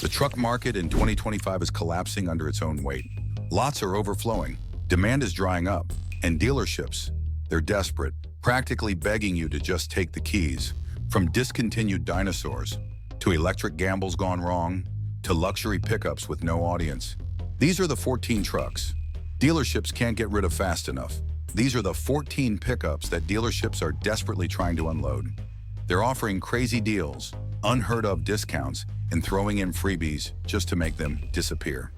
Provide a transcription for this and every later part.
The truck market in 2025 is collapsing under its own weight. Lots are overflowing, demand is drying up, and dealerships, they're desperate, practically begging you to just take the keys. From discontinued dinosaurs, to electric gambles gone wrong, to luxury pickups with no audience. These are the 14 trucks dealerships can't get rid of fast enough. These are the 14 pickups that dealerships are desperately trying to unload. They're offering crazy deals, unheard of discounts, and throwing in freebies just to make them disappear.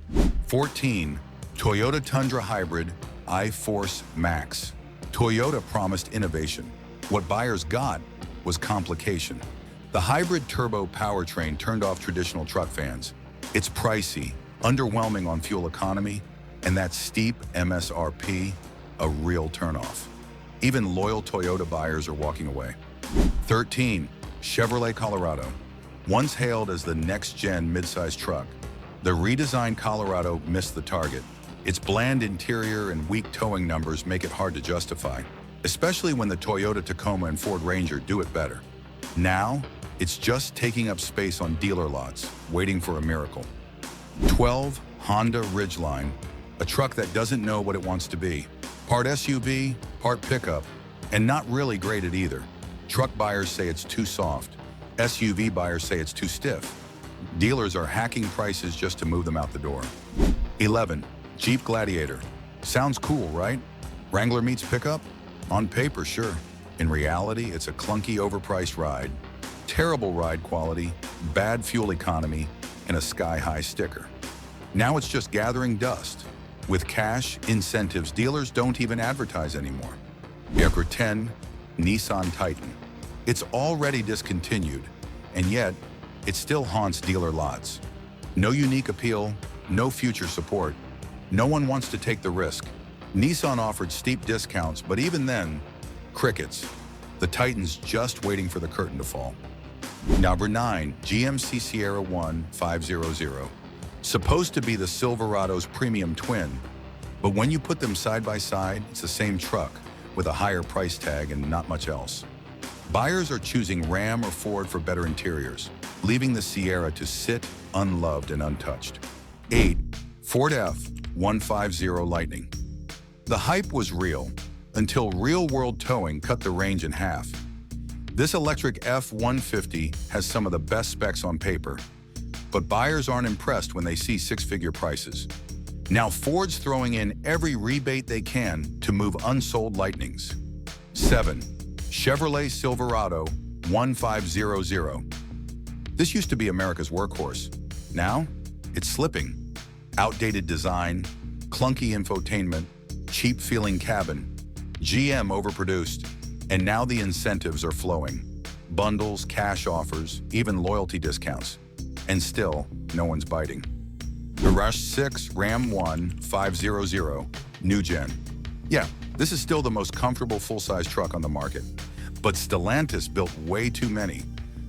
14. Toyota Tundra Hybrid iForce Max. Toyota promised innovation. What buyers got was complication. The hybrid turbo powertrain turned off traditional truck fans. It's pricey, underwhelming on fuel economy, and that steep MSRP, a real turnoff. Even loyal Toyota buyers are walking away. 13. Chevrolet Colorado. Once hailed as the next-gen midsize truck, the redesigned Colorado missed the target. Its bland interior and weak towing numbers make it hard to justify, especially when the Toyota Tacoma and Ford Ranger do it better. Now, it's just taking up space on dealer lots, waiting for a miracle. 12. Honda Ridgeline, a truck that doesn't know what it wants to be. Part SUV, part pickup, and not really great at either. Truck buyers say it's too soft. SUV buyers say it's too stiff. Dealers are hacking prices just to move them out the door. 11. Jeep Gladiator. Sounds cool, right? Wrangler meets pickup? On paper, sure. In reality, it's a clunky, overpriced ride. Terrible ride quality, bad fuel economy, and a sky-high sticker. Now it's just gathering dust. With cash, incentives, dealers don't even advertise anymore. Number 10. Nissan Titan. It's already discontinued, and yet it still haunts dealer lots. No unique appeal, no future support. No one wants to take the risk. Nissan offered steep discounts, but even then, crickets. The Titan's just waiting for the curtain to fall. Number 9. GMC Sierra 1500. Supposed to be the Silverado's premium twin, but when you put them side by side, it's the same truck with a higher price tag and not much else. Buyers are choosing Ram or Ford for better interiors, leaving the Sierra to sit unloved and untouched. 8. Ford F-150 Lightning. The hype was real until real-world towing cut the range in half. This electric F-150 has some of the best specs on paper, but buyers aren't impressed when they see six-figure prices. Now Ford's throwing in every rebate they can to move unsold Lightnings. 7. Chevrolet Silverado 1500. This used to be America's workhorse. Now, it's slipping. Outdated design, clunky infotainment, cheap-feeling cabin. GM overproduced, and now the incentives are flowing. Bundles, cash offers, even loyalty discounts. And still, no one's biting. The Rush 6 Ram 1500 New Gen. Yeah, this is still the most comfortable full-size truck on the market. But Stellantis built way too many.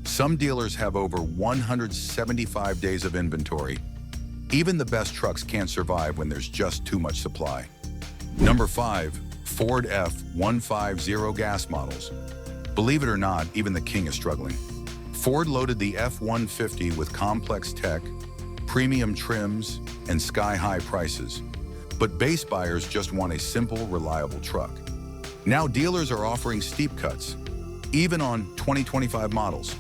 Some dealers have over 175 days of inventory. Even the best trucks can't survive when there's just too much supply. Number 5. Ford F-150 gas models. Believe it or not, even the king is struggling. Ford loaded the F-150 with complex tech, premium trims, and sky-high prices. But base buyers just want a simple, reliable truck. Now dealers are offering steep cuts, even on 2025 models.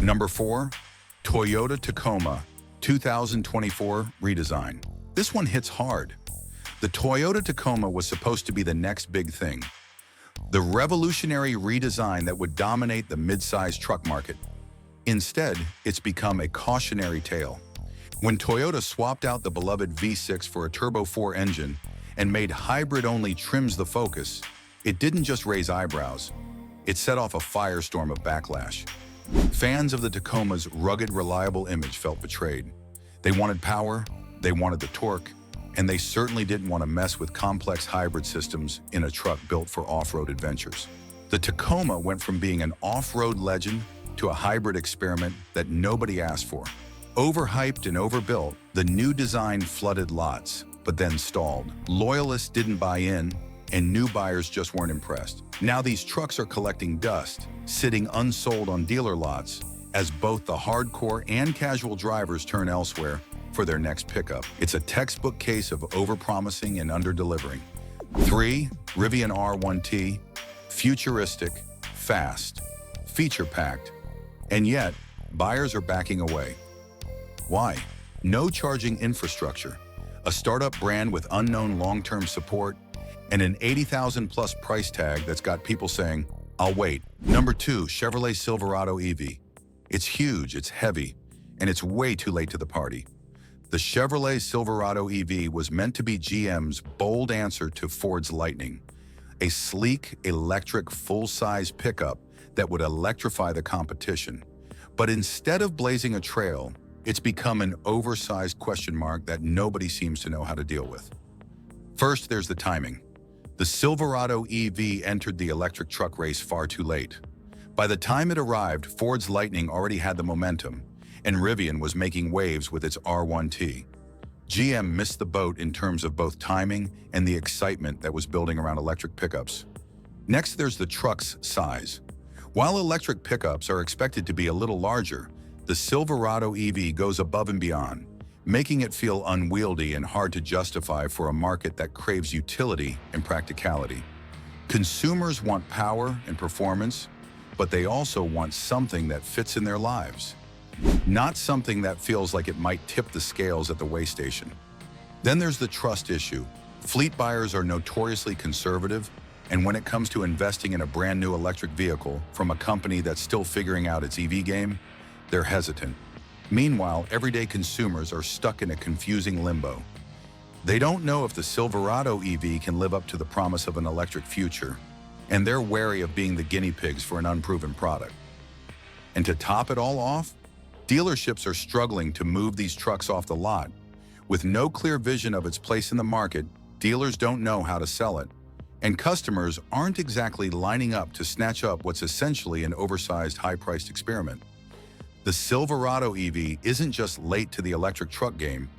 Number 4. Toyota Tacoma 2024 redesign. This one hits hard. The Toyota Tacoma was supposed to be the next big thing. The revolutionary redesign that would dominate the mid-size truck market. Instead, it's become a cautionary tale. When Toyota swapped out the beloved V6 for a Turbo 4 engine and made hybrid-only trims the focus, it didn't just raise eyebrows. It set off a firestorm of backlash. Fans of the Tacoma's rugged, reliable image felt betrayed. They wanted power, they wanted the torque, and they certainly didn't want to mess with complex hybrid systems in a truck built for off-road adventures. The Tacoma went from being an off-road legend to a hybrid experiment that nobody asked for. Overhyped and overbuilt, the new design flooded lots, but then stalled. Loyalists didn't buy in, and new buyers just weren't impressed. Now these trucks are collecting dust, sitting unsold on dealer lots, as both the hardcore and casual drivers turn elsewhere for their next pickup. It's a textbook case of overpromising and under-delivering. 3. Rivian R1T, futuristic, fast, feature-packed, and yet buyers are backing away. Why? No charging infrastructure, a startup brand with unknown long-term support, and an $80,000 plus price tag that's got people saying, "I'll wait." Number 2, Chevrolet Silverado EV. It's huge, it's heavy, and it's way too late to the party. The Chevrolet Silverado EV was meant to be GM's bold answer to Ford's Lightning, a sleek, electric, full-size pickup that would electrify the competition. But instead of blazing a trail, it's become an oversized question mark that nobody seems to know how to deal with. First, there's the timing. The Silverado EV entered the electric truck race far too late. By the time it arrived, Ford's Lightning already had the momentum, and Rivian was making waves with its R1T. GM missed the boat in terms of both timing and the excitement that was building around electric pickups. Next, there's the truck's size. While electric pickups are expected to be a little larger, the Silverado EV goes above and beyond, making it feel unwieldy and hard to justify for a market that craves utility and practicality. Consumers want power and performance, but they also want something that fits in their lives, not something that feels like it might tip the scales at the weigh station. Then there's the trust issue. Fleet buyers are notoriously conservative, and when it comes to investing in a brand new electric vehicle from a company that's still figuring out its EV game, they're hesitant. Meanwhile, everyday consumers are stuck in a confusing limbo. They don't know if the Silverado EV can live up to the promise of an electric future, and they're wary of being the guinea pigs for an unproven product. And to top it all off, dealerships are struggling to move these trucks off the lot. With no clear vision of its place in the market, dealers don't know how to sell it, and customers aren't exactly lining up to snatch up what's essentially an oversized, high-priced experiment. The Silverado EV isn't just late to the electric truck game,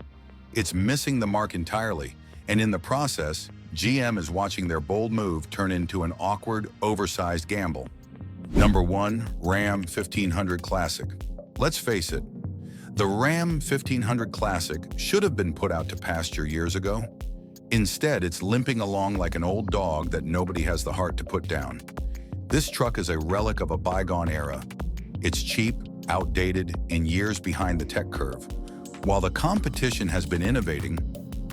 it's missing the mark entirely, and in the process, GM is watching their bold move turn into an awkward, oversized gamble. Number 1, Ram 1500 Classic. Let's face it, the Ram 1500 Classic should have been put out to pasture years ago. Instead, it's limping along like an old dog that nobody has the heart to put down. This truck is a relic of a bygone era. It's cheap, outdated, and years behind the tech curve. While the competition has been innovating,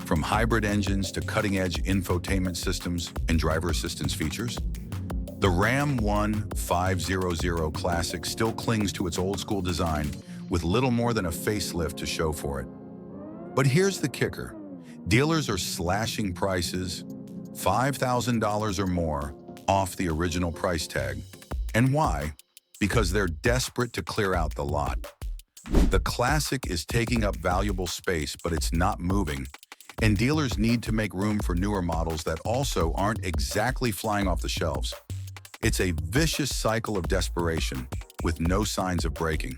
from hybrid engines to cutting-edge infotainment systems and driver assistance features, the Ram 1500 Classic still clings to its old-school design with little more than a facelift to show for it. But here's the kicker. Dealers are slashing prices $5,000 or more off the original price tag. And why? Because they're desperate to clear out the lot. The Classic is taking up valuable space, but it's not moving, and dealers need to make room for newer models that also aren't exactly flying off the shelves. It's a vicious cycle of desperation with no signs of breaking.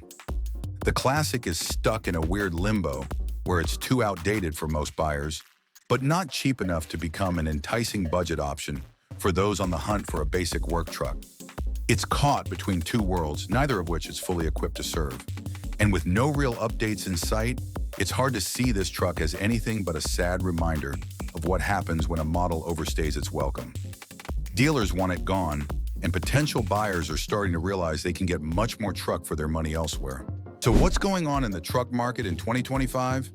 The Classic is stuck in a weird limbo where it's too outdated for most buyers, but not cheap enough to become an enticing budget option for those on the hunt for a basic work truck. It's caught between two worlds, neither of which is fully equipped to serve. And with no real updates in sight, it's hard to see this truck as anything but a sad reminder of what happens when a model overstays its welcome. Dealers want it gone, and potential buyers are starting to realize they can get much more truck for their money elsewhere. So what's going on in the truck market in 2025?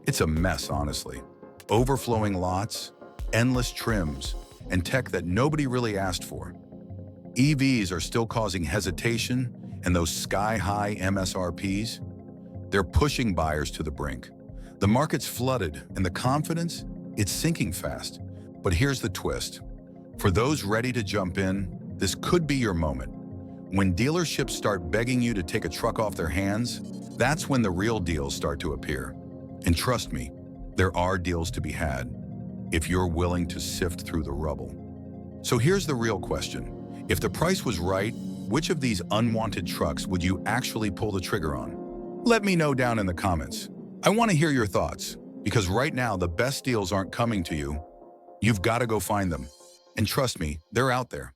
It's a mess, honestly. Overflowing lots, endless trims, and tech that nobody really asked for. EVs are still causing hesitation, and those sky-high MSRPs, they're pushing buyers to the brink. The market's flooded, and the confidence, it's sinking fast. But here's the twist. For those ready to jump in, this could be your moment. When dealerships start begging you to take a truck off their hands, that's when the real deals start to appear. And trust me, there are deals to be had if you're willing to sift through the rubble. So here's the real question. If the price was right, which of these unwanted trucks would you actually pull the trigger on? Let me know down in the comments. I want to hear your thoughts, because right now the best deals aren't coming to you. You've got to go find them. And trust me, they're out there.